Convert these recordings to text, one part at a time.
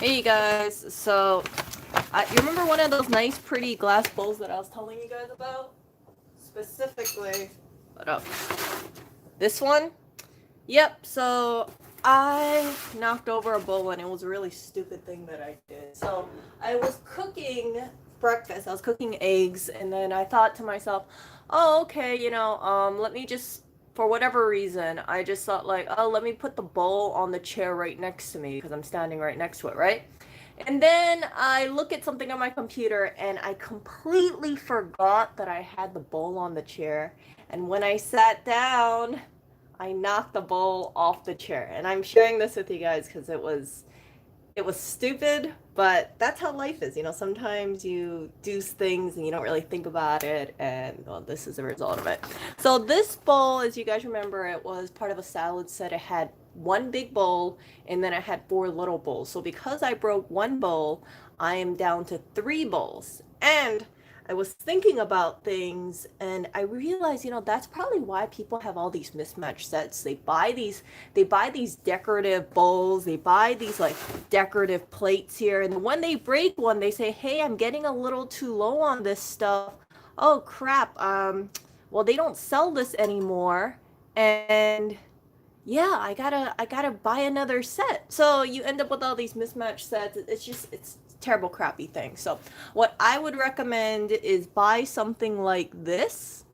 Hey you guys, so you remember one of those nice pretty glass bowls that I was telling you guys about? Specifically, what up? This one? Yep, so I knocked over a bowl and it was a really stupid thing that I did. So I was cooking breakfast, I was cooking eggs, and then I thought to myself, oh, okay, let me just, for whatever reason, I just thought like, oh, let me put the bowl on the chair right next to me because I'm standing right next to it, right? And then I look at something on my computer and I completely forgot that I had the bowl on the chair. And when I sat down, I knocked the bowl off the chair. And I'm sharing this with you guys because it was stupid, but that's how life is. Sometimes you do things and you don't really think about it, and well, this is a result of it. So this bowl, as you guys remember, it was part of a salad set. It had one big bowl and then I had four little bowls. So because I broke one bowl, I am down to three bowls. And I was thinking about things and I realized, that's probably why people have all these mismatched sets. They buy these decorative bowls, they buy these like decorative plates here, and when they break one, they say, "Hey, I'm getting a little too low on this stuff. Oh crap. Well, they don't sell this anymore." And yeah, I gotta buy another set. So you end up with all these mismatched sets. It's terrible crappy thing. So what I would recommend is buy something like this.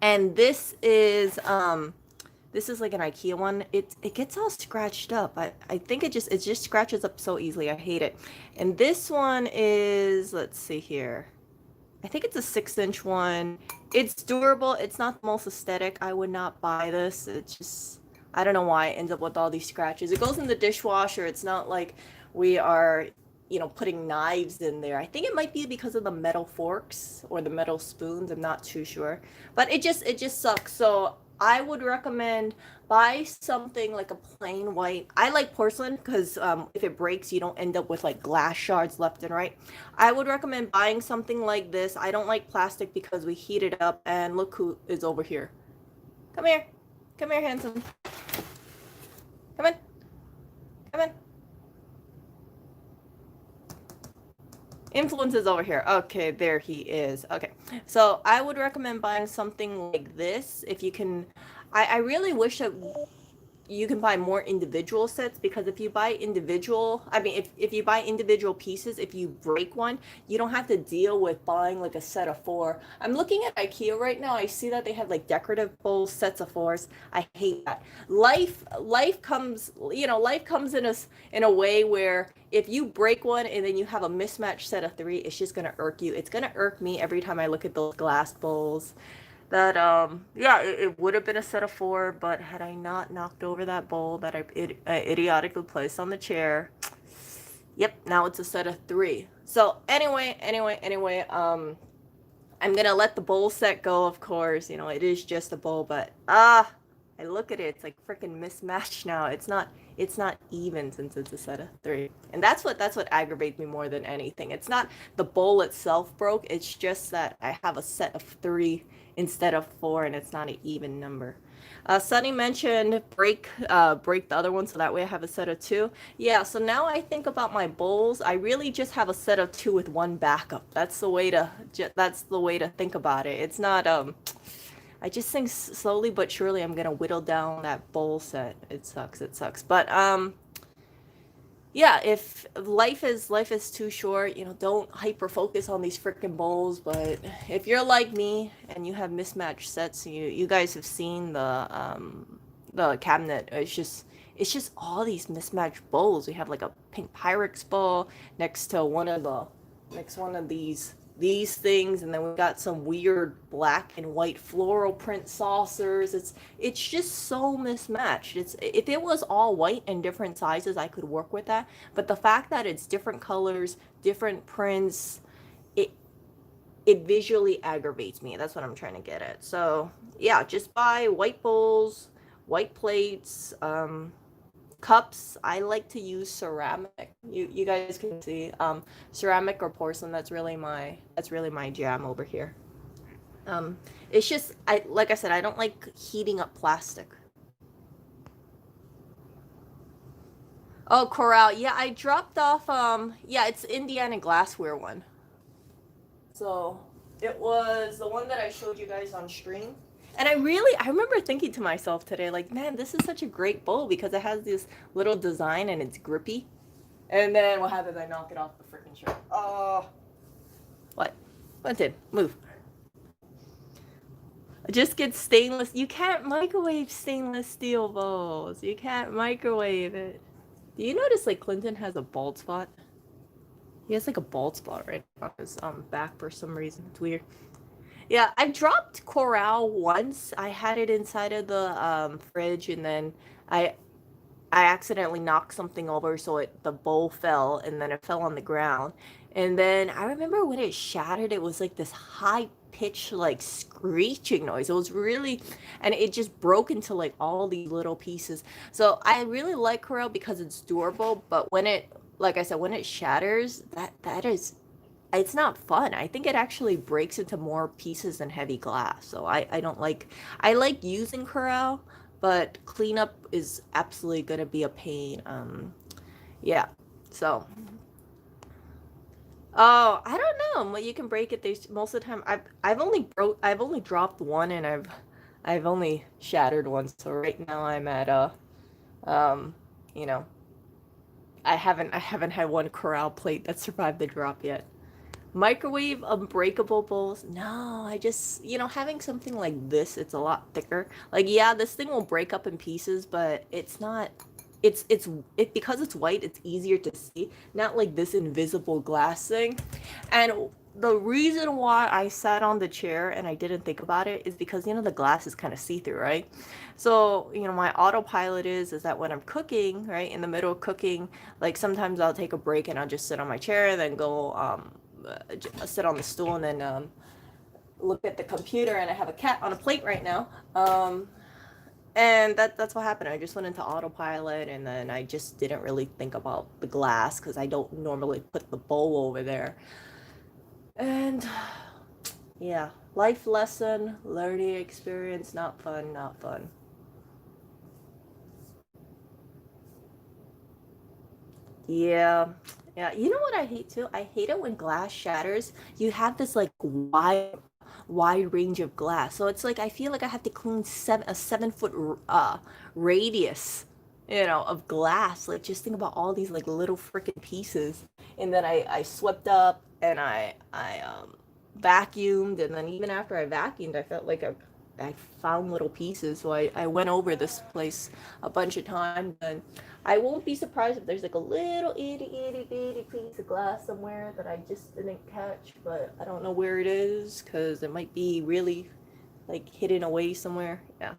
And this is like an IKEA one. It gets all scratched up. I think it just scratches up so easily. I hate it. And this one is, let's see here. I think it's a 6-inch one. It's durable. It's not the most aesthetic. I would not buy this. It's just, I don't know why it ends up with all these scratches. It goes in the dishwasher. It's not like we are, putting knives in there. I think it might be because of the metal forks or the metal spoons. I'm not too sure. But it just sucks. So I would recommend buy something like a plain white. I like porcelain because if it breaks, you don't end up with like glass shards left and right. I would recommend buying something like this. I don't like plastic because we heat it up. And look who is over here. Come here. Come here, handsome. Come in. Come in. Influence is over here. Okay, there he is. Okay. So I would recommend buying something like this if you can. I really wish that you can buy more individual sets, because if you buy individual, I mean, if you buy individual pieces, if you break one, you don't have to deal with buying like a set of four. I'm looking at IKEA right now. I see that they have like decorative bowls, sets of fours. I hate that. Life comes in a way where if you break one and then you have a mismatched set of three, it's just gonna irk you. It's gonna irk me every time I look at those glass bowls. That yeah, it would have been a set of four, but had I not knocked over that bowl that I idiotically placed on the chair, yep, now it's a set of three. So anyway, I'm gonna let the bowl set go, of course. It is just a bowl, but I look at it, it's like freaking mismatched now. It's not even since it's a set of three. And that's what aggravates me more than anything. It's not the bowl itself broke, it's just that I have a set of three instead of four, and it's not an even number. Sunny mentioned break the other one so that way I have a set of two. Yeah, so now I think about my bowls. I really just have a set of two with one backup. That's the way to think about it. It's not I just think slowly but surely I'm gonna whittle down that bowl set. It sucks. But yeah, if life is too short, don't hyper focus on these freaking bowls. But if you're like me and you have mismatched sets, you guys have seen the cabinet. It's just all these mismatched bowls. We have like a pink Pyrex bowl next to one of these things, and then we got some weird black and white floral print saucers. It's just so mismatched. It's If it was all white and different sizes, I could work with that, but the fact that it's different colors, different prints, it it visually aggravates me. That's what I'm trying to get at. So yeah, just buy white bowls, white plates, cups. I like to use ceramic. You guys can see ceramic or porcelain. That's really my jam over here. It's just, I like I said, I don't like heating up plastic. Oh, Corral. Yeah, I dropped off. Yeah, it's Indiana glassware one. So it was the one that I showed you guys on stream. And I remember thinking to myself today, like, man, this is such a great bowl because it has this little design and it's grippy. And then what happens? I knock it off the freaking shirt. Oh, what? What did? Move. Just get stainless. You can't microwave stainless steel bowls. You can't microwave it. Do you notice like Clinton has a bald spot? He has like a bald spot right on his back for some reason. It's weird. Yeah, I dropped Corral once. I had it inside of the fridge, and then I I accidentally knocked something over, so the bowl fell, and then it fell on the ground. And then I remember when it shattered, it was like this high pitched like screeching noise. It was really, and it just broke into like all these little pieces. So I really like Corel because it's durable, but when it, like I said, when it shatters, that is, it's not fun. I think it actually breaks into more pieces than heavy glass. So I don't like, I like using Corel, but cleanup is absolutely gonna be a pain. Yeah. So, oh, I don't know. Well, you can break it. There's most of the time. I've only dropped one, and I've only shattered one. So right now I'm at um, you know, I haven't had one corral plate that survived the drop yet. Microwave unbreakable bowls. No, I just, having something like this, it's a lot thicker. Like, yeah, this thing will break up in pieces, but it's not, it because it's white, it's easier to see. Not like this invisible glass thing. And the reason why I sat on the chair and I didn't think about it is because, the glass is kind of see-through, right? So, my autopilot is that when I'm cooking, right, in the middle of cooking, like sometimes I'll take a break and I'll just sit on my chair and then go sit on the stool and then look at the computer, and I have a cat on a plate right now. And that's what happened. I just went into autopilot, and then I just didn't really think about the glass because I don't normally put the bowl over there. And yeah, life lesson, learning experience, not fun, not fun. Yeah. Yeah, you know what I hate too? I hate it when glass shatters. You have this like wide range of glass. So it's like I feel like I have to clean a 7 foot radius, of glass. Like just think about all these like little freaking pieces. And then I swept up and I vacuumed, and then even after I vacuumed, I felt like I found little pieces. So I went over this place a bunch of times, and I won't be surprised if there's like a little itty bitty piece of glass somewhere that I just didn't catch, but I don't know where it is because it might be really like hidden away somewhere. Yeah.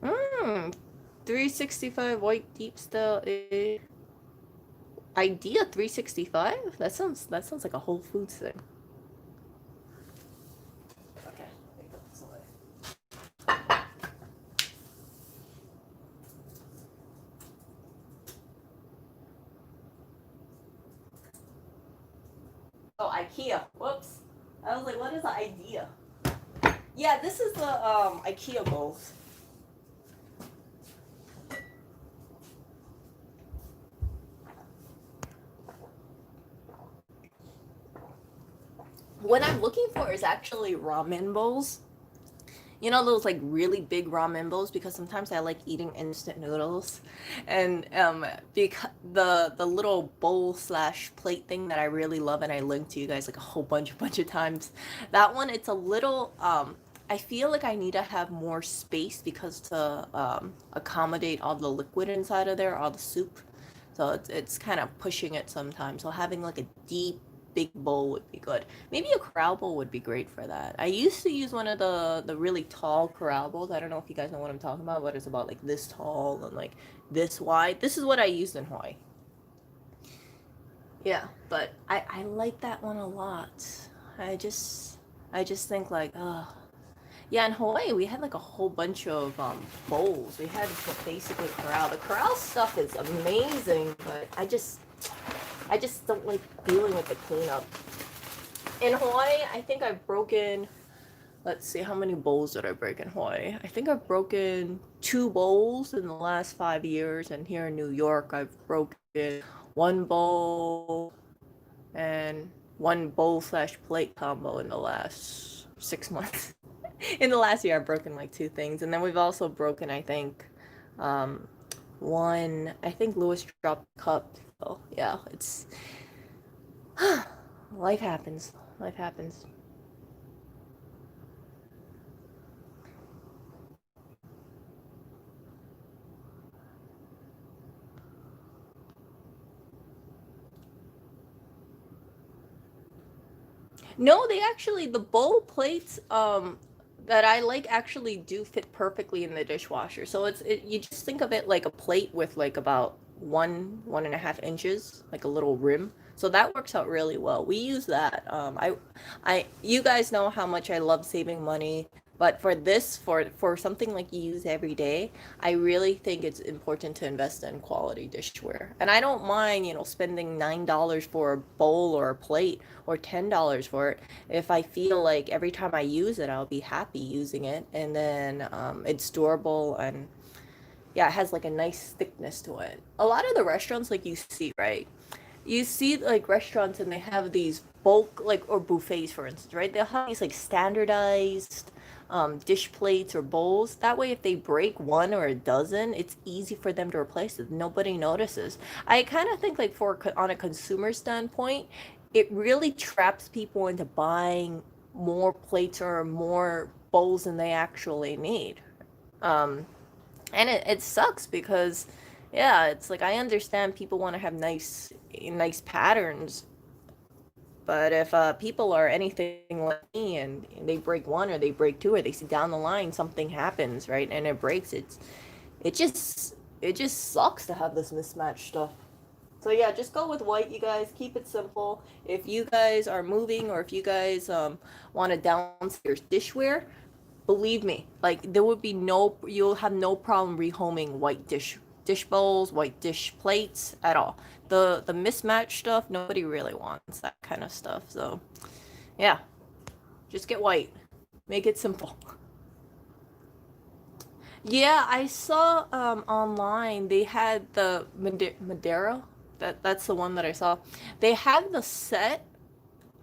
Mmm. 365 white deep style idea 365? That sounds like a Whole Foods thing. Okay, let me put this away. Oh, IKEA. Whoops. I was like, what is the idea? Yeah, this is the IKEA bowls. What I'm looking for is actually ramen bowls. You know those like really big ramen bowls, because sometimes I like eating instant noodles, and because the little bowl slash plate thing that I really love, and I linked to you guys like a whole bunch of times. That one, it's a little I feel like I need to have more space because to accommodate all the liquid inside of there, all the soup. So it's kind of pushing it sometimes. So having like a deep big bowl would be good. Maybe a corral bowl would be great for that. I used to use one of the really tall corral bowls. I don't know if you guys know what I'm talking about, but it's about like this tall and like this wide. This is what I used in Hawaii. Yeah, but I like that one a lot. I just think like, yeah, in Hawaii we had like a whole bunch of bowls. We had basically corral. The corral stuff is amazing, but I just don't like dealing with the cleanup. In Hawaii, I think I've broken, let's see, how many bowls did I break in Hawaii? I think I've broken 2 bowls in the last 5 years, and here in New York, I've broken 1 bowl and 1 bowl slash plate combo in the last 6 months. In the last year, I've broken like 2 things, and then we've also broken, I think, um, one. I think Lewis dropped the cup. So yeah, it's life happens. Life happens. No, they actually, the bowl plates that I like actually do fit perfectly in the dishwasher. So you just think of it like a plate with like about 1.5 inches, like a little rim. So that works out really well. We use that. You guys know how much I love saving money, but for this, for something like you use every day, I really think it's important to invest in quality dishware. And I don't mind, spending $9 for a bowl or a plate or $10 for it if I feel like every time I use it, I'll be happy using it. And then it's durable and yeah, it has like a nice thickness to it. A lot of the restaurants, like you see, right? You see like restaurants and they have these bulk, like, or buffets, for instance, right? They'll have these like standardized dish plates or bowls. That way, if they break one or a dozen, it's easy for them to replace it. Nobody notices. I kind of think like on a consumer standpoint, it really traps people into buying more plates or more bowls than they actually need. Um, and it sucks because yeah, it's like I understand people want to have nice patterns, but if people are anything like me and they break one or they break two or they see down the line something happens, right, and it breaks, it just sucks to have this mismatched stuff. So yeah, just go with white, you guys. Keep it simple. If you guys are moving or if you guys want to downstairs dishware, believe me, like there would be you'll have no problem rehoming white dish bowls, white dish plates at all. The mismatched stuff, nobody really wants that kind of stuff. So yeah, just get white. Make it simple. Yeah, I saw online they had the Madeira. That's the one that I saw. They had the set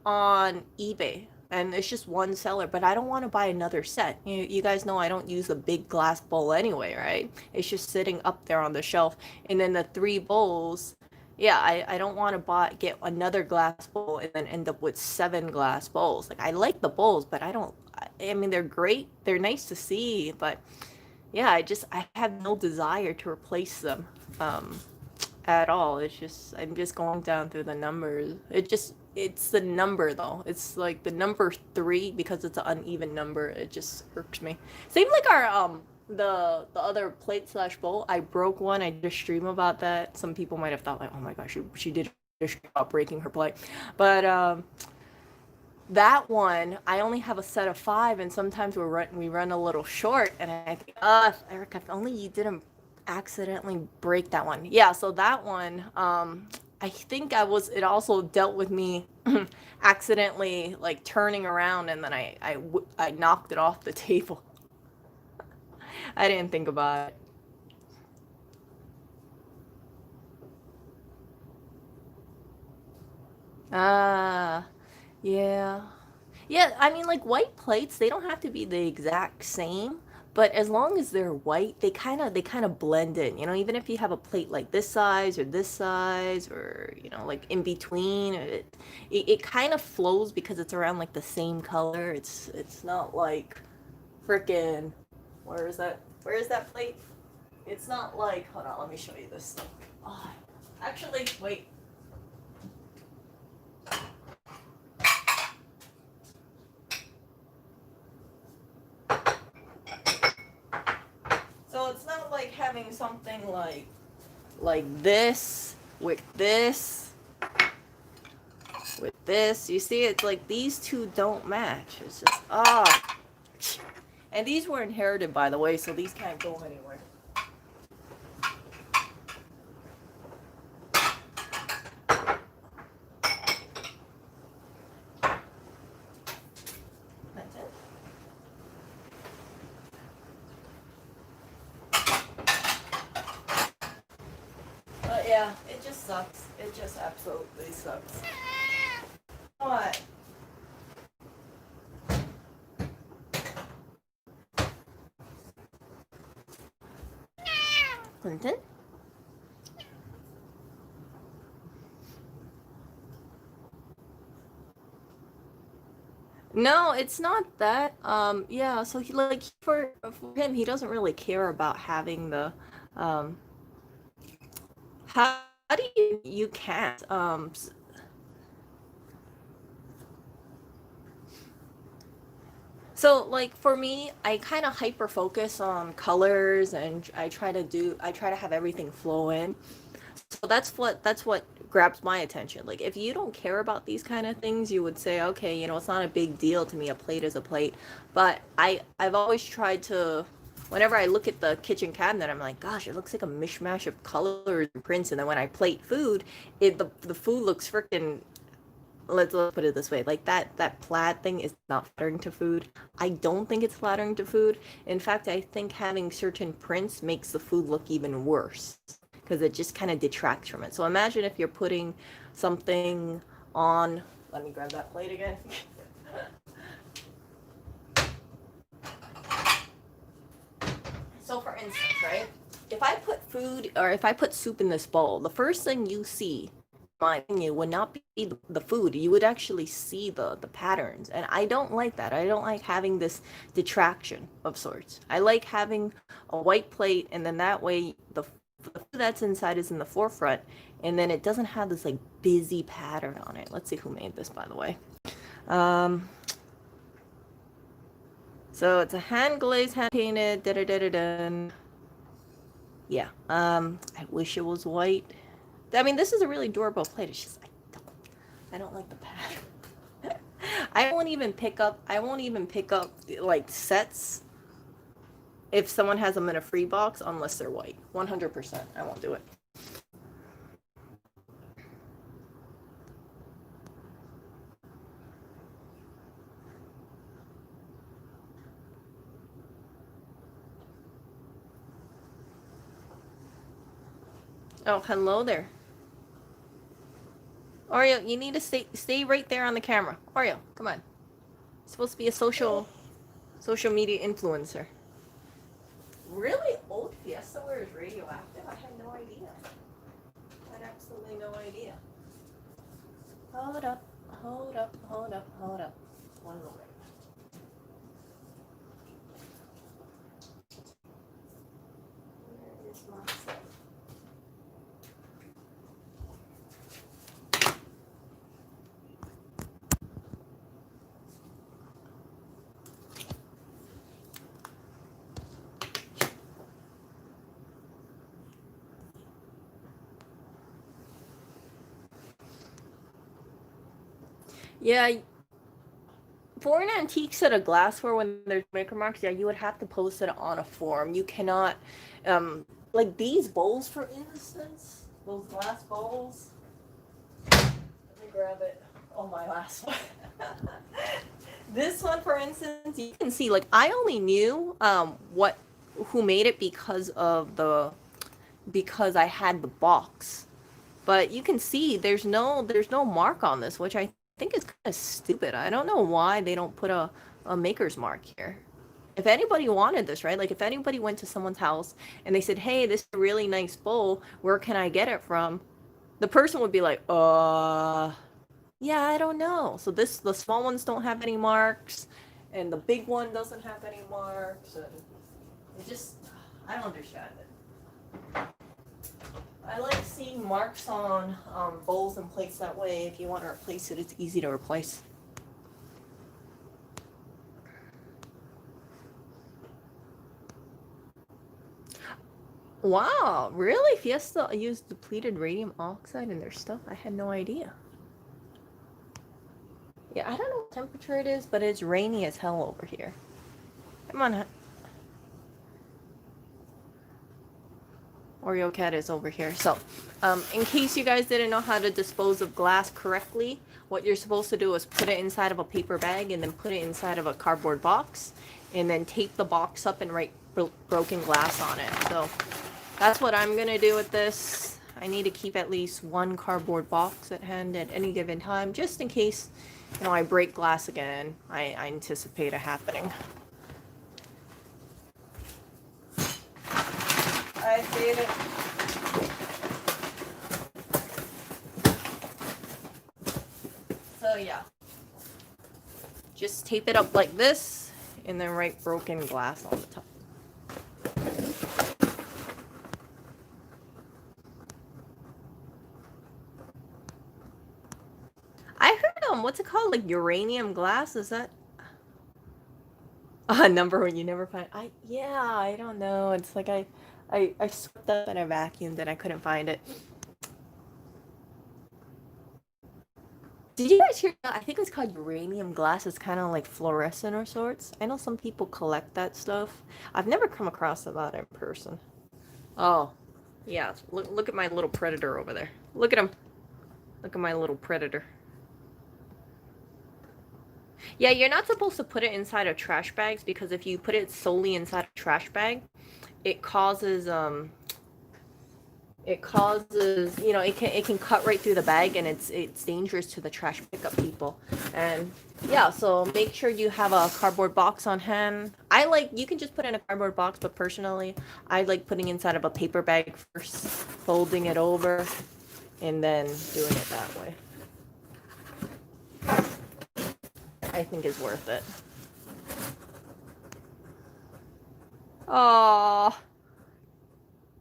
on eBay and it's just one seller, but I don't want to buy another set. You guys know I don't use a big glass bowl anyway, right? It's just sitting up there on the shelf. And then the 3 bowls, yeah, I don't want to get another glass bowl and then end up with 7 glass bowls. Like I like the bowls, but I mean they're great. They're nice to see, but yeah, I have no desire to replace them. At all. It's just I'm just going down through the numbers. It's the number though. It's like the number 3 because it's an uneven number. It just irks me. Same like our the other plate slash bowl. I broke one. I did a stream about that. Some people might have thought like, oh my gosh, she did a stream about breaking her plate, but that one I only have a set of 5, and sometimes we run a little short, and I think, Eric, if only you didn't accidentally break that one. Yeah, so that one, I think it also dealt with me accidentally like turning around, and then I knocked it off the table. I didn't think about it. Ah, yeah. Yeah, I mean, like white plates, they don't have to be the exact same, but as long as they're white, they kind of blend in. Even if you have a plate like this size, or like in between, it kind of flows because it's around like the same color. It's not like freaking. Where is that plate? It's not like. Hold on, let me show you this stuff. Oh, actually, wait. So it's not like having something like this with this with this. You see, it's like these two don't match. It's just and these were inherited, by the way, so these can't go anywhere. But yeah, it just sucks. It just absolutely sucks. What? Clinton? No, it's not that. Yeah, so he like for him, he doesn't really care about having the um how do you can't so like for me, I kind of hyper focus on colors and I try to have everything flow in. So that's what grabs my attention. Like if you don't care about these kind of things, you would say, okay, you know, it's not a big deal to me. A plate is a plate. But I've always tried to whenever I look at the kitchen cabinet, I'm like, gosh, it looks like a mishmash of colors and prints. And then when I plate food, the food looks freaking let's put it this way, like that plaid thing is not flattering to food. I don't think it's flattering to food. In fact, I think having certain prints makes the food look even worse because it just kind of detracts from it. So imagine if you're putting something on, let me grab that plate again. So for instance, right, if I put food or if I put soup in this bowl, the first thing you see my opinion would not be the food. You would actually see the patterns, and I don't like that. I don't like having this detraction of sorts. I like having a white plate, and then that way the food that's inside is in the forefront, and then it doesn't have this like busy pattern on it. Let's see who made this, by the way. um so it's a hand glazed, hand painted, da da da da da. Yeah, I wish it was white. I mean, this is a really durable plate. It's just I don't like the pattern. I won't even pick up like sets if someone has them in a free box unless they're white. 100%. I won't do it. Oh, hello there. Oreo, you need to stay right there on the camera. Oreo, come on. You're supposed to be a social media influencer. Really? Old Fiesta ware is radioactive? I had no idea. I had absolutely no idea. Hold up, hold up, hold up, hold up. One moment. Where is my stuff? Yeah, for an antique set of glassware, when there's maker marks, yeah, you would have to post it on a forum. You cannot, like these bowls, for instance, those glass bowls. Let me grab it. Oh, my last one. This one, for instance, you can see, like, I only knew who made it because I had the box. But you can see there's no mark on this, which I think is kind of stupid. I don't know why they don't put a maker's mark here. If anybody wanted this, right? Like if anybody went to someone's house and they said, "Hey, this is a really nice bowl. Where can I get it from?" The person would be like, yeah, I don't know." So the small ones don't have any marks, and the big one doesn't have any marks, and it just, I don't understand it. I like seeing marks on bowls and plates. That way, if you want to replace it, it's easy to replace. Wow, really? Fiesta used depleted radium oxide in their stuff? I had no idea. Yeah, I don't know what temperature it is, but it's rainy as hell over here. Come on. Oreo Cat is over here. So, in case you guys didn't know how to dispose of glass correctly, what you're supposed to do is put it inside of a paper bag and then put it inside of a cardboard box and then tape the box up and write broken glass on it. So, that's what I'm going to do with this. I need to keep at least one cardboard box at hand at any given time, just in case, you know, I break glass again. I anticipate it happening. I hate it. So yeah, just tape it up like this, and then write broken glass on the top. I heard what's it called? Like uranium glass? Is that a number when you never find? I don't know. It's like I swept up and I vacuumed and I couldn't find it. Did you guys hear that? I think it's called uranium glass. It's kind of like fluorescent or sorts. I know some people collect that stuff. I've never come across that in person. Oh, yeah. Look at my little predator over there. Look at him. Look at my little predator. Yeah, you're not supposed to put it inside of trash bags because if you put it solely inside a trash bag, it causes you know, it can cut right through the bag, and it's dangerous to the trash pickup people. And yeah, so make sure you have a cardboard box on hand. You can just put in a cardboard box, but personally I like putting inside of a paper bag first, folding it over, and then doing it that way. I think is worth it. Oh,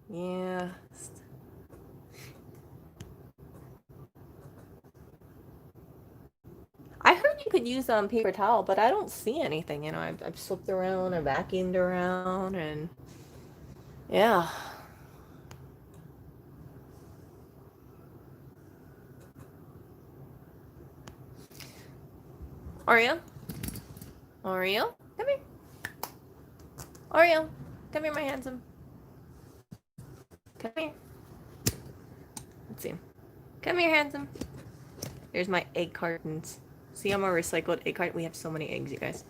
yeah. I heard you could use paper towel, but I don't see anything. You know, I've slipped around, I vacuumed around, and yeah. Oreo? Oreo? Come here. Oreo, come here, my handsome. Come here. Let's see. Come here, handsome. There's my egg cartons. See, I'm a recycled egg carton. We have so many eggs, you guys.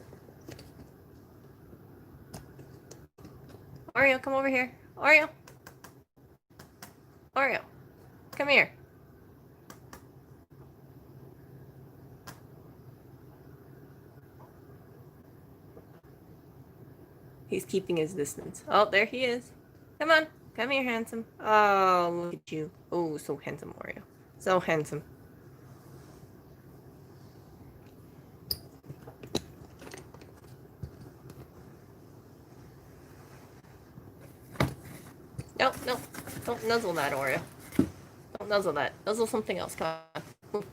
Oreo, come over here. Oreo. Oreo, come here. He's keeping his distance. Oh, there he is. Come on. Come here, handsome. Oh, look at you. Oh, so handsome, Oreo. So handsome. No, no. Don't nuzzle that, Oreo. Don't nuzzle that. Nuzzle something else. Come on.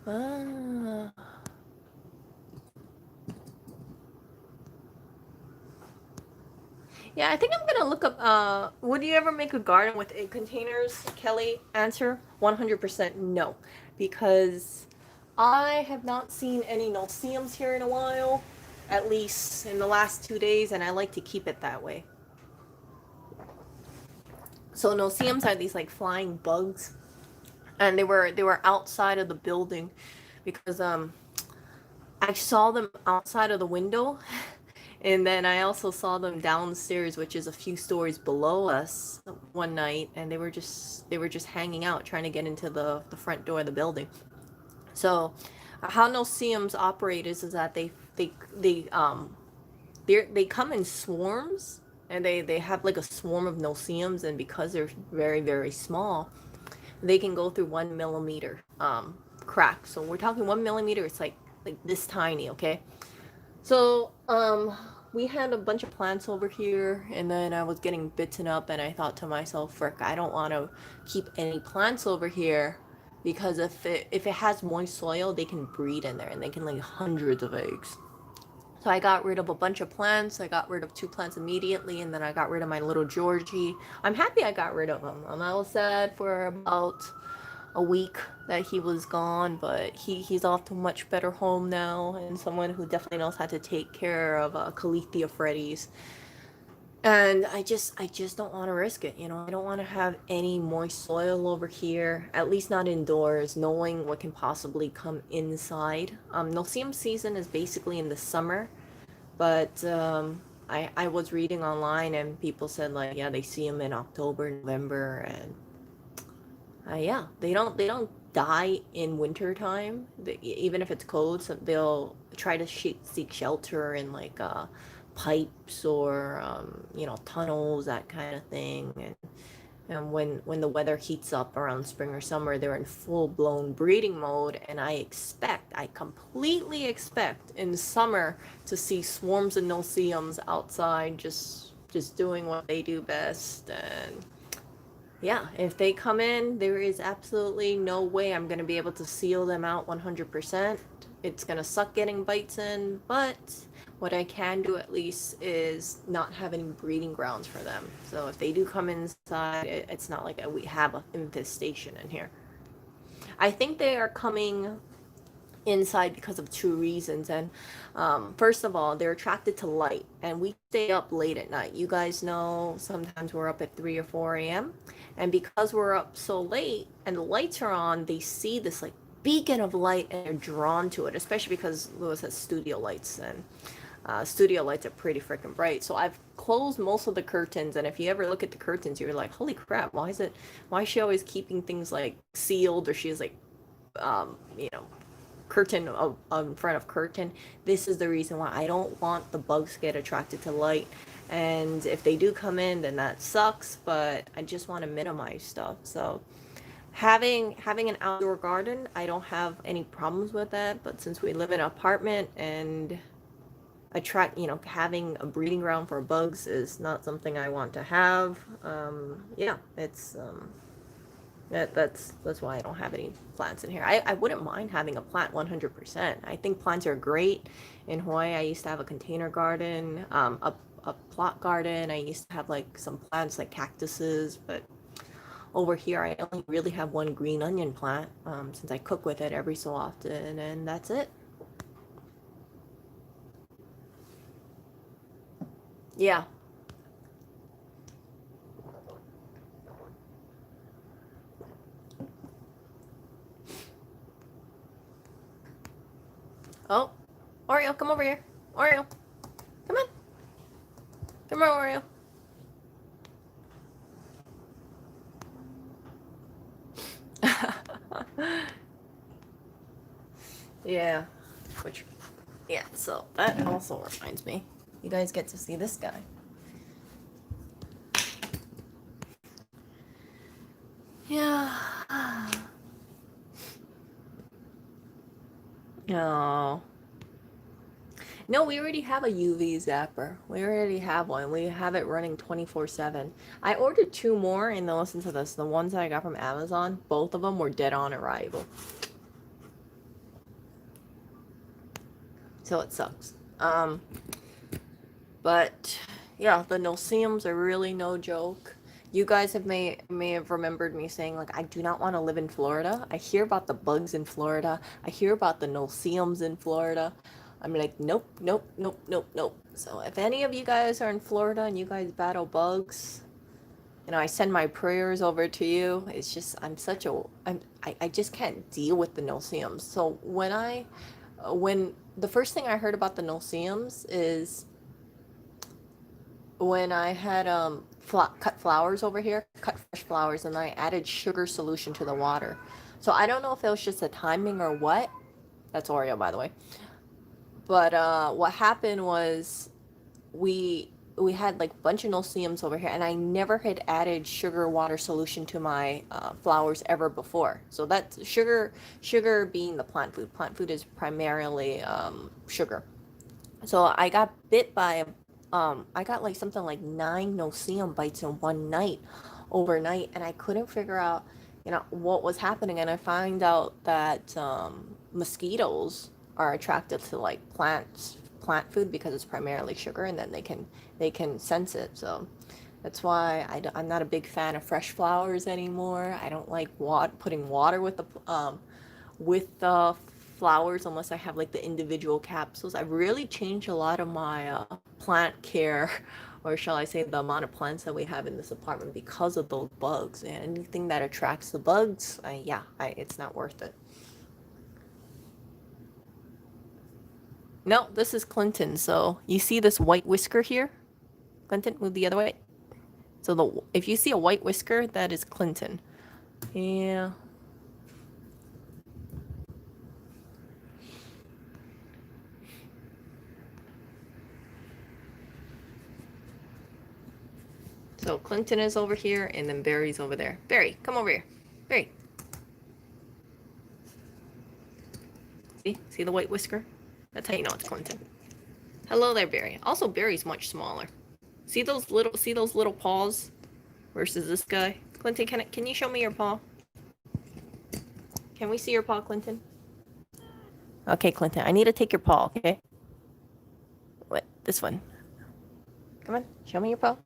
Ah. Yeah, I think I'm gonna look up. Would you ever make a garden with egg containers? Kelly, answer 100% no, because I have not seen any no-see-ums here in a while, at least in the last 2 days, and I like to keep it that way. So no-see-ums are these like flying bugs, and they were outside of the building, because I saw them outside of the window. And then I also saw them downstairs, which is a few stories below us, one night, and they were just hanging out, trying to get into the front door of the building. So, how no-see-ums operate is that they come in swarms, and they have like a swarm of no-see-ums, and because they're very very small, they can go through 1 millimeter crack. So we're talking 1 millimeter. It's like this tiny, okay? So, we had a bunch of plants over here, and then I was getting bitten up, and I thought to myself, frick, I don't want to keep any plants over here, because if it has moist soil, they can breed in there, and they can lay hundreds of eggs. So I got rid of a bunch of plants. I got rid of 2 plants immediately, and then I got rid of my little Georgie. I'm happy I got rid of him. I was sad for about a week that he was gone, but he's off to a much better home now, and someone who definitely knows how to take care of Calethea Freddy's. And I just don't want to risk it, you know. I don't want to have any moist soil over here, at least not indoors, knowing what can possibly come inside. No-see-um season is basically in the summer, But I was reading online and people said like, yeah, they see them in October, November, and yeah, they don't die in winter time. Even if it's cold, so they'll try to seek shelter in like pipes or tunnels, that kind of thing. And when the weather heats up around spring or summer, they're in full blown breeding mode. And I completely expect in summer to see swarms of no-see-ums outside, just doing what they do best. And yeah, if they come in, there is absolutely no way I'm going to be able to seal them out 100%. It's going to suck getting bites in, but what I can do at least is not have any breeding grounds for them. So if they do come inside, it's not like we have an infestation in here. I think they are coming inside because of two reasons. And first of all, they're attracted to light, and we stay up late at night. You guys know sometimes we're up at 3 or 4 a.m. And because we're up so late and the lights are on, they see this like beacon of light and they're drawn to it, especially because Lewis has studio lights, and studio lights are pretty freaking bright. So I've closed most of the curtains, and if you ever look at the curtains, you're like, holy crap, why is she always keeping things like sealed, or she's like um, you know, curtain in front of curtain. This is the reason why I don't want the bugs to get attracted to light. And if they do come in, then that sucks, but I just want to minimize stuff. So having an outdoor garden, I don't have any problems with that. But since we live in an apartment and having a breeding ground for bugs is not something I want to have. Yeah, it's that's why I don't have any plants in here. I wouldn't mind having a plant 100%. I think plants are great. In Hawaii, I used to have a container garden, a plot garden. I used to have like some plants like cactuses, but over here I only really have one green onion plant, since I cook with it every so often, and that's it. Yeah. Oh, Oreo, come over here. Oreo, come on. Come on, Oreo. Yeah. Which, yeah, so that also reminds me. You guys get to see this guy. Yeah. No. No, we already have a UV zapper. We already have one. We have it running 24/7. I ordered two more, and then listen to this. The ones that I got from Amazon, both of them were dead on arrival. So it sucks. But yeah, the no-see-ums are really no joke. You guys may have remembered me saying like I do not want to live in Florida. I hear about the bugs in Florida. I hear about the no-see-ums in Florida. I'm like, nope, nope, nope, nope, nope. So if any of you guys are in Florida and you guys battle bugs, I send my prayers over to you. It's just I just can't deal with the no-see-ums. So when the first thing I heard about the no-see-ums is when I had cut flowers over here, cut fresh flowers, and I added sugar solution to the water. So I don't know if it was just the timing or what. That's Oreo, by the way. But what happened was we had like a bunch of no-see-ums over here, and I never had added sugar water solution to my flowers ever before. So that's sugar being the plant food. Plant food is primarily sugar. So I got bit by I got like something like 9 no-see-um bites in one night, overnight, and I couldn't figure out, what was happening. And I find out that mosquitoes are attracted to like plant food because it's primarily sugar, and then they can sense it. So that's why I'm not a big fan of fresh flowers anymore. I don't like putting water with the flowers unless I have like the individual capsules. I've really changed a lot of my plant care, or shall I say the amount of plants that we have in this apartment because of those bugs. And anything that attracts the bugs, it's not worth it. No, this is Clinton. So you see this white whisker here? Clinton, move the other way. So if you see a white whisker, that is Clinton. Yeah. So Clinton is over here, and then Barry's over there. Barry, come over here. Barry. See the white whisker? That's how you know it's Clinton. Hello there, Barry. Also, Barry's much smaller. See those little paws versus this guy? Clinton, can you show me your paw? Can we see your paw, Clinton? Okay, Clinton, I need to take your paw, okay? What? This one. Come on, show me your paw.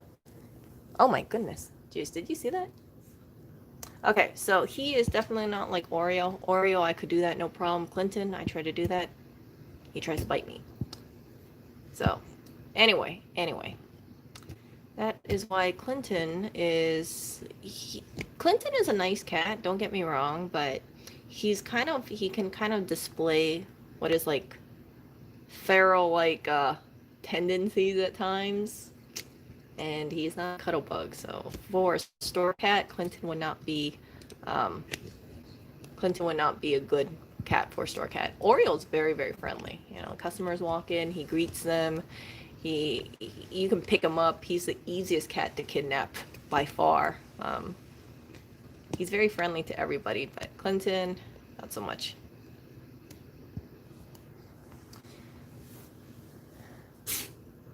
Oh my goodness. Jeez, did you see that? Okay, so he is definitely not like Oreo. Oreo, I could do that, no problem. Clinton, I try to do that. He tries to bite me. So, anyway. That is why Clinton is a nice cat, don't get me wrong, but he can kind of display what is like feral like tendencies at times. And he's not a cuddle bug, so for a store cat, Clinton would not be a good cat for a store cat. Oriole's very, very friendly. You know, customers walk in, he greets them. You can pick him up. He's the easiest cat to kidnap by far. He's very friendly to everybody, but Clinton, not so much.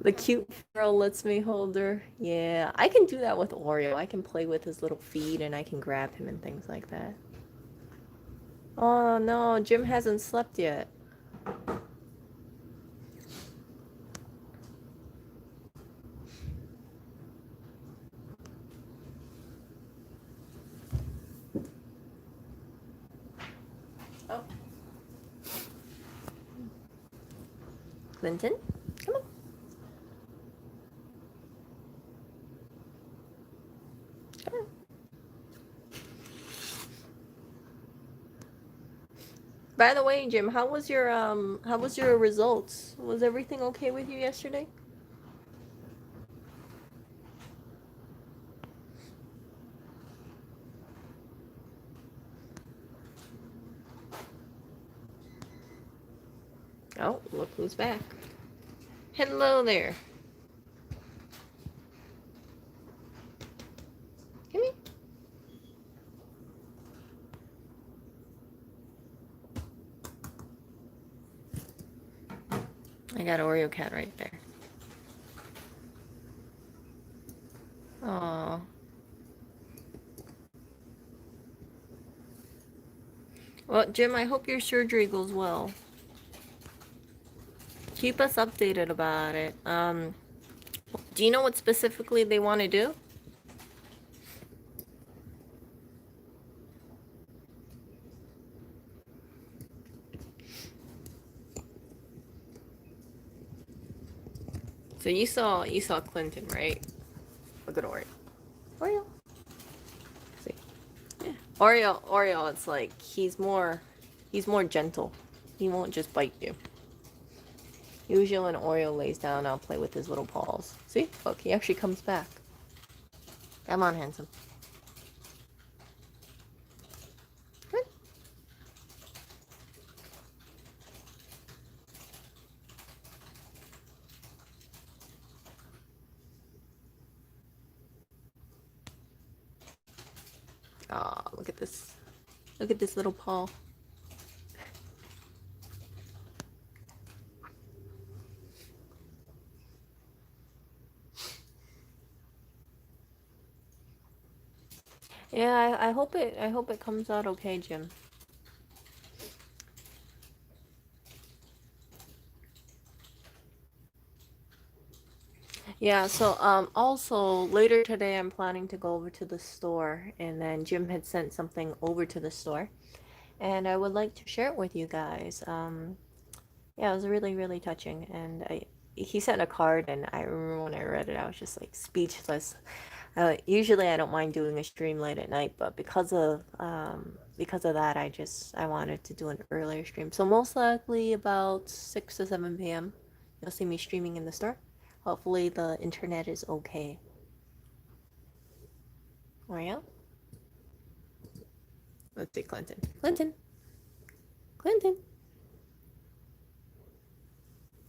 The cute girl lets me hold her. Yeah, I can do that with Oreo. I can play with his little feet and I can grab him and things like that. Oh no, Jim hasn't slept yet. Oh. Clinton, come on. Come on. By the way, Jim, how was your results? Was everything okay with you yesterday? Oh, look who's back. Hello there. Come here. I got Oreo cat right there. Aww. Well, Jim, I hope your surgery goes well. Keep us updated about it. Do you know what specifically they want to do? So you saw Clinton, right? Look at Oreo. Oreo. See. Yeah. Oreo, it's like he's more gentle. He won't just bite you. Usually when Oreo lays down, I'll play with his little paws. See? Look, he actually comes back. Come on, handsome. Good. Aw, look at this. Look at this little paw. Yeah, I hope it comes out okay, Jim. Yeah, so also later today I'm planning to go over to the store, and then Jim had sent something over to the store and I would like to share it with you guys. Yeah, it was really, really touching, and he sent a card, and I remember when I read it, I was just like speechless. Usually I don't mind doing a stream late at night, but because of because of that, I wanted to do an earlier stream. So most likely about 6 to 7 p.m. You'll see me streaming in the store. Hopefully the internet is okay. Oreo? Let's see, Clinton. Clinton. Clinton.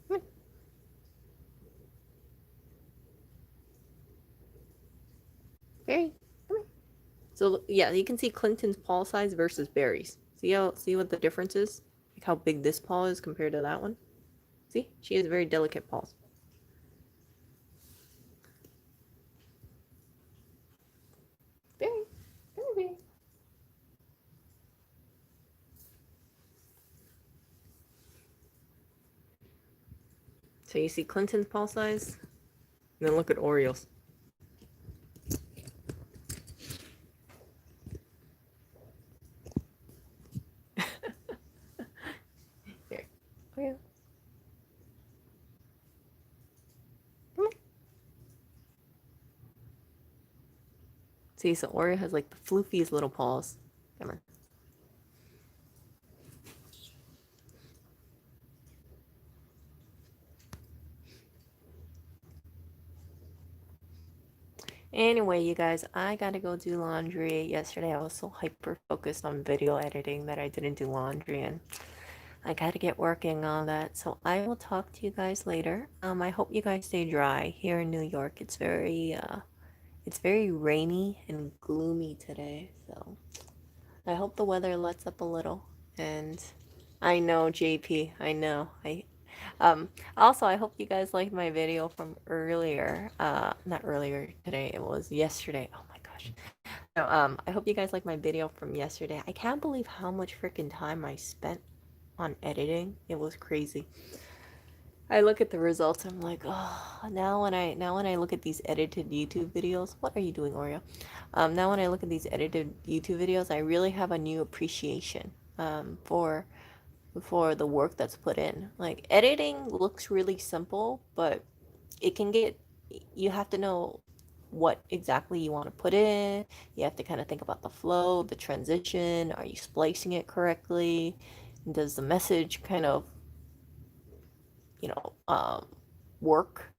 Come on. Barry. Come on. So yeah, you can see Clinton's paw size versus Barry's. See what the difference is? Like how big this paw is compared to that one? See? She has very delicate paws. Barry. Come on, Barry. So you see Clinton's paw size? And then look at Oreo's. Here. Oreo. Come on. See, so Oreo has like the floofiest little paws. Come on. Anyway, you guys, I gotta go do laundry. Yesterday I was so hyper focused on video editing that I didn't do laundry, and I gotta get working on that. So I will talk to you guys later. I hope you guys stay dry. Here in New York, it's very rainy and gloomy today. So I hope the weather lets up a little. And I know, JP, I know. Also, I hope you guys liked my video from earlier. Not earlier today, it was yesterday. Oh my gosh. No, I hope you guys liked my video from yesterday. I can't believe how much freaking time I spent on editing. It was crazy. I look at the results, I'm like, oh, now when I look at these edited YouTube videos, what are you doing, Oreo? Now when I look at these edited YouTube videos, I really have a new appreciation for the work that's put in. Like, editing looks really simple, but it can get, you have to know what exactly you want to put in. You have to kind of think about the flow, the transition. Are you splicing it correctly? Does the message kind of, work?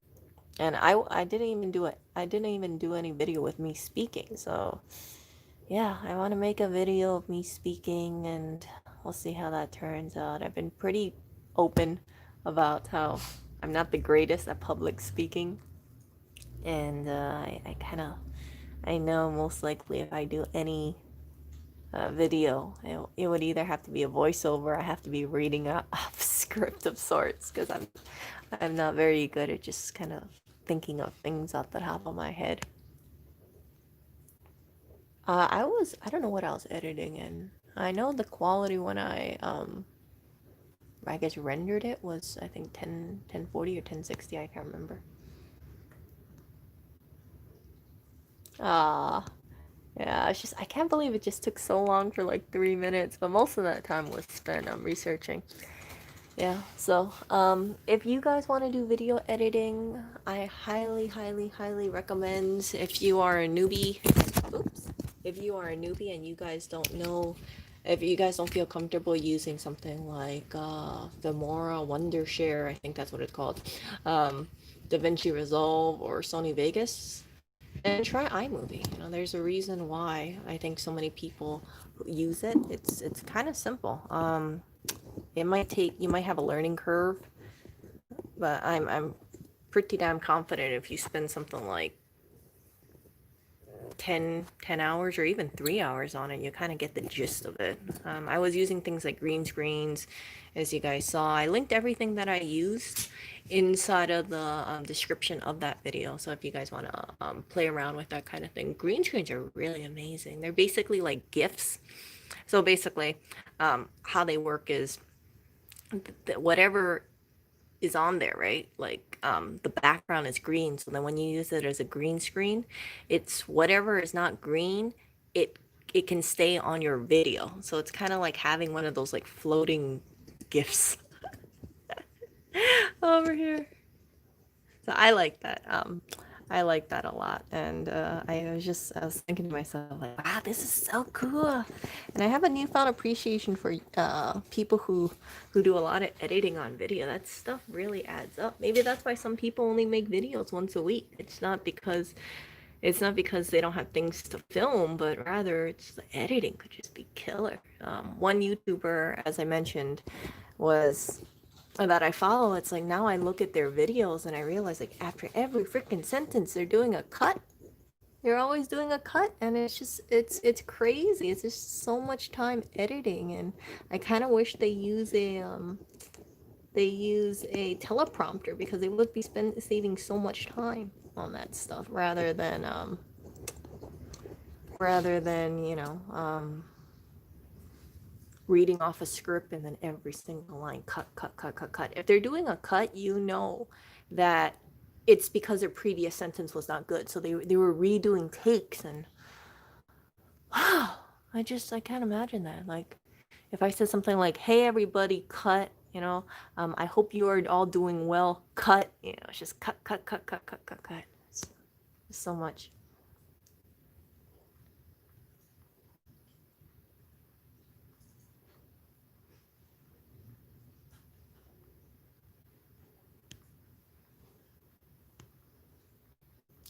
And I didn't even do it. I didn't even do any video with me speaking. So yeah, I want to make a video of me speaking, and we'll see how that turns out. I've been pretty open about how I'm not the greatest at public speaking, and I know most likely if I do any video, it would either have to be a voiceover, or I have to be reading a script of sorts, because I'm not very good at just kind of thinking of things off the top of my head. I don't know what I was editing in. I know the quality when I guess rendered it was, I think 1040 or 1060, I can't remember. Ah, yeah, it's just, I can't believe it just took so long for like 3 minutes, but most of that time was spent researching. Yeah, so if you guys want to do video editing, I highly, highly, highly recommend. If you are a newbie, oops, if you are a newbie and you guys don't know, if you guys don't feel comfortable using something like Filmora, Wondershare, I think that's what it's called, DaVinci Resolve or Sony Vegas, and try iMovie. There's a reason why I think so many people use it. It's kind of simple. You might have a learning curve, but I'm pretty damn confident if you spend something like 10 hours or even 3 hours on it, you kind of get the gist of it. I was using things like green screens, as you guys saw. I linked everything that I used inside of the description of that video, so if you guys want to play around with that kind of thing. Green screens are really amazing. They're basically like GIFs. So basically, how they work is whatever is on there, right? Like the background is green, so then when you use it as a green screen, it's whatever is not green, it can stay on your video. So it's kind of like having one of those like floating GIFs over here. So I like that. I like that a lot, and I was thinking to myself like, wow, this is so cool, and I have a newfound appreciation for people who do a lot of editing on video. That stuff really adds up. Maybe that's why some people only make videos once a week. It's not because they don't have things to film, but rather it's the editing could just be killer. One YouTuber, as I mentioned, was that I follow. It's like now I look at their videos and I realize like after every freaking sentence they're doing a cut. They're always doing a cut, and it's crazy. It's just so much time editing, and I kind of wish they use a teleprompter because they would be saving so much time on that stuff rather than reading off a script and then every single line cut, cut, cut, cut, cut. If they're doing a cut, you know that it's because their previous sentence was not good. So they were redoing takes, and wow, I can't imagine that. Like if I said something like, "Hey everybody, cut," I hope you are all doing well. Cut, it's just cut, cut, cut, cut, cut, cut, cut. It's so much.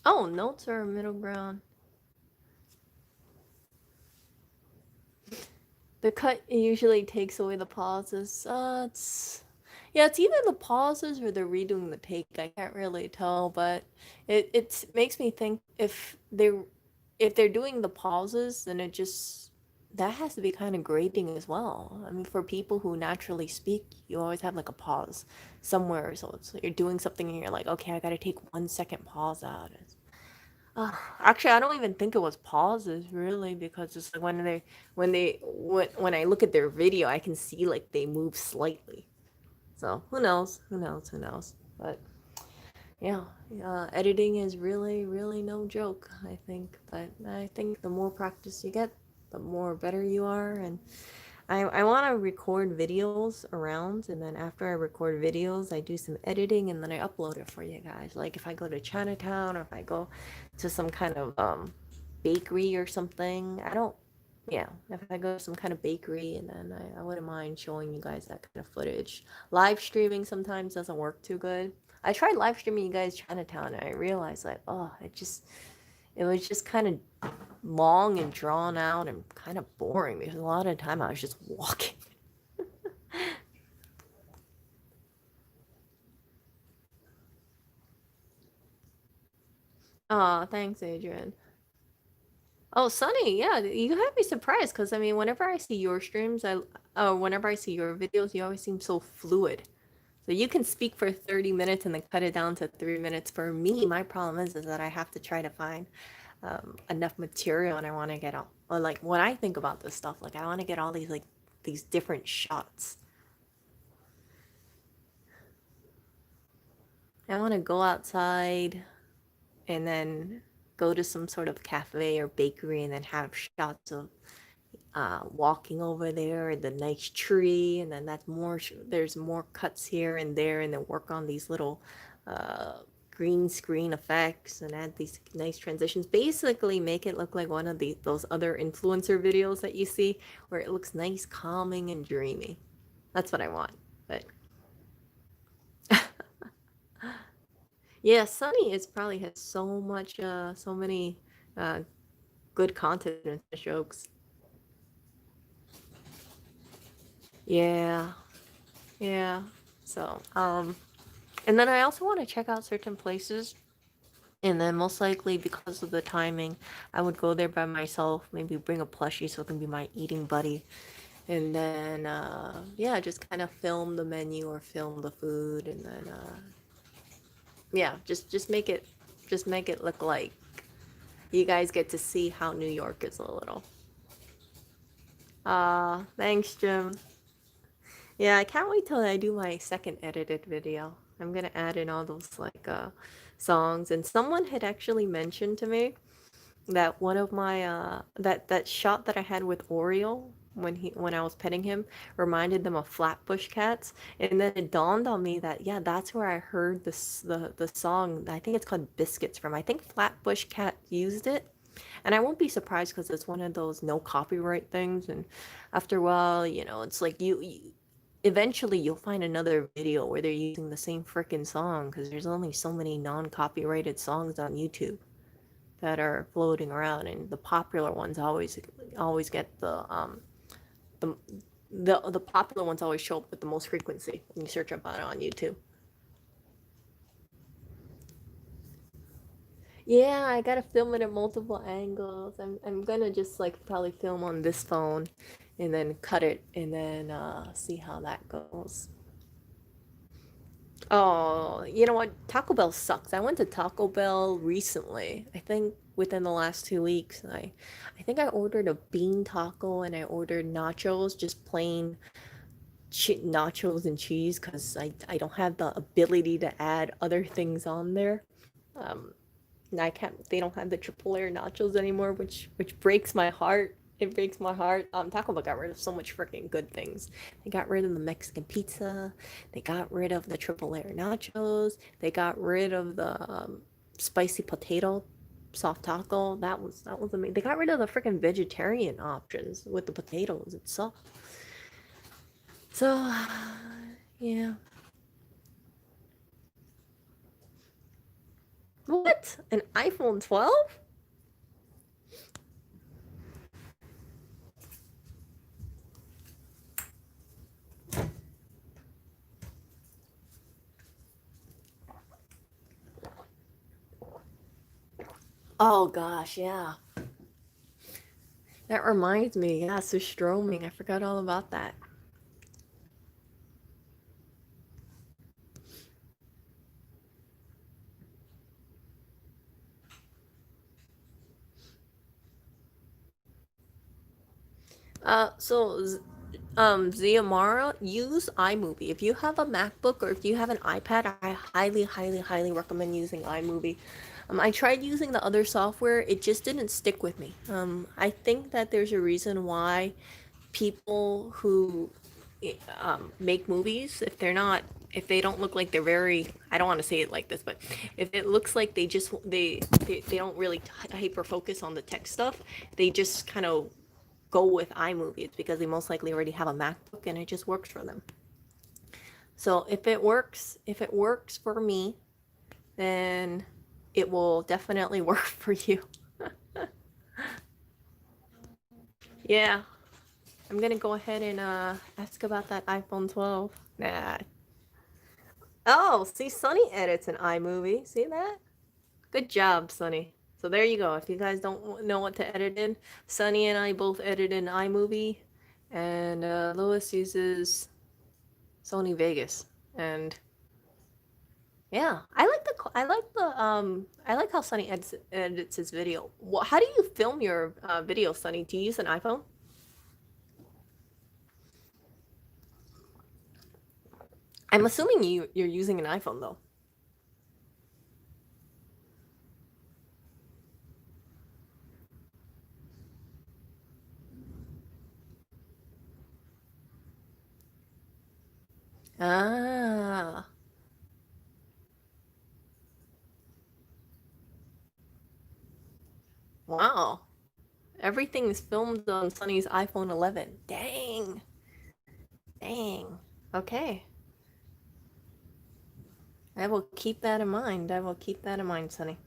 Oh, notes are a middle ground. The cut usually takes away the pauses. It's either the pauses or they're redoing the take. I can't really tell, but it makes me think if they're doing the pauses, then it just that has to be kind of grating as well. I mean, for people who naturally speak, you always have like a pause somewhere. So you're doing something and you're like, okay, I gotta take 1 second pause out. Actually, I don't even think it was pauses really because it's like when I look at their video, I can see like they move slightly. So who knows? Who knows? Who knows? But yeah, editing is really, really no joke, I think. But I think the more practice you get, the more better you are. And I want to record videos around, and then after I record videos, I do some editing, and then I upload it for you guys. Like if I go to Chinatown or if I go to some kind of bakery or something, yeah, if I go to some kind of bakery, and then I wouldn't mind showing you guys that kind of footage. Live streaming sometimes doesn't work too good. I tried live streaming you guys Chinatown, and I realized like, oh, it was just kind of long and drawn out and kind of boring because a lot of the time I was just walking. Oh, thanks, Adrian. Oh, Sunny, yeah, you have me surprised because I mean, whenever I see your streams, whenever I see your videos, you always seem so fluid. So you can speak for 30 minutes and then cut it down to 3 minutes. For me, my problem is that I have to try to find enough material, and I want to get all, or like when I think about this stuff, like I want to get all these different shots. I want to go outside and then go to some sort of cafe or bakery and then have shots of walking over there, the nice tree, and then there's more cuts here and there, and then work on these little uh, green screen effects and add these nice transitions. Basically, make it look like one of those other influencer videos that you see, where it looks nice, calming, and dreamy. That's what I want. But yeah, Sunny is probably has so many uh, good content and jokes. Yeah, yeah. So, and then I also want to check out certain places. And then most likely because of the timing, I would go there by myself, maybe bring a plushie so it can be my eating buddy. And then yeah, just kind of film the menu or film the food, and then yeah, just make it look like you guys get to see how New York is a little. Thanks, Jim. Yeah, I can't wait till I do my second edited video. I'm gonna add in all those like songs, and someone had actually mentioned to me that one of my that shot that I had with Oriole, when I was petting him reminded them of Flatbush cats, and then it dawned on me that yeah, that's where I heard the song. I think it's called Biscuits from. I think Flatbush Cat used it, and I won't be surprised because it's one of those no copyright things. And after a while, it's like you eventually you'll find another video where they're using the same freaking song because there's only so many non-copyrighted songs on YouTube that are floating around, and the popular ones always get the the popular ones always show up with the most frequency when you search up on it on YouTube. Yeah, I gotta film it at multiple angles. I'm gonna just like probably film on this phone and then cut it and then see how that goes. Oh, you know what? Taco Bell sucks. I went to Taco Bell recently. I think within the last 2 weeks. I think I ordered a bean taco and I ordered nachos, just plain nachos and cheese, because I don't have the ability to add other things on there. Um, and I can't. They don't have the triple layer nachos anymore, which breaks my heart. It breaks my heart. Taco Bell got rid of so much freaking good things. They got rid of the Mexican pizza. They got rid of the triple layer nachos. They got rid of the spicy potato soft taco. That was amazing. They got rid of the freaking vegetarian options with the potatoes itself. So, yeah. What? An iPhone 12? Oh gosh, yeah. That reminds me, yeah, so stroming. I forgot all about that. Ziamara, use iMovie. If you have a MacBook or if you have an iPad, I highly, highly, highly recommend using iMovie. I tried using the other software, it just didn't stick with me. I think that there's a reason why people who make movies, if they don't look like they're very, I don't want to say it like this, but if it looks like they don't really hyper focus on the tech stuff, they just kind of go with iMovie. It's because they most likely already have a MacBook and it just works for them. So if it works for me, then it will definitely work for you. Yeah, I'm gonna go ahead and ask about that iPhone 12. Nah. Oh, see, Sunny edits an iMovie. See that? Good job, Sunny. So there you go. If you guys don't know what to edit in, Sunny and I both edit in iMovie, and Lewis uses Sony Vegas. And yeah, I like how Sunny edits his video. How do you film your video, Sunny? Do you use an iPhone? I'm assuming you're using an iPhone though. Ah, wow. Everything is filmed on Sunny's iPhone 11. Dang, dang. Okay, I will keep that in mind. I will keep that in mind, Sunny.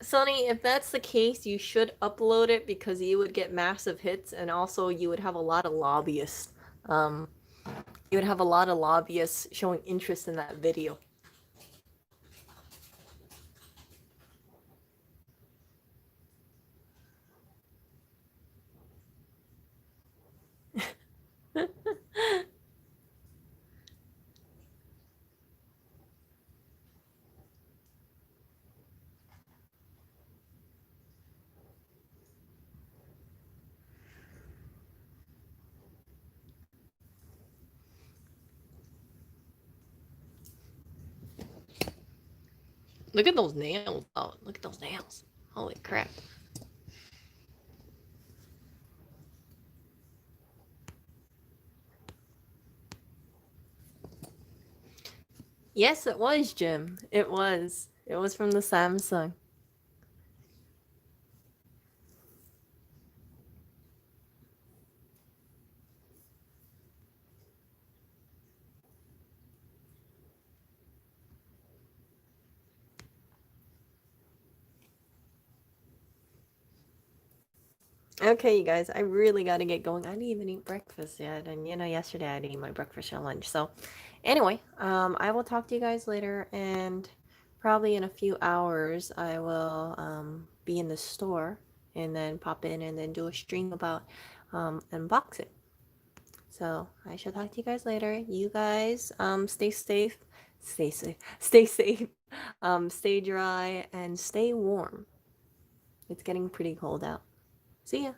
Sonny, if that's the case, you should upload it because you would get massive hits, and also you would have a lot of lobbyists. Um, you would have a lot of lobbyists showing interest in that video. Look at those nails. Oh, look at those nails. Holy crap. Yes, it was, Jim. It was. It was from the Samsung. Okay, you guys, I really got to get going. I didn't even eat breakfast yet, and yesterday I didn't eat my breakfast and lunch. So, anyway, I will talk to you guys later, and probably in a few hours I will be in the store and then pop in and then do a stream about unboxing. So I shall talk to you guys later. You guys, stay safe, stay safe, stay dry, and stay warm. It's getting pretty cold out. See ya.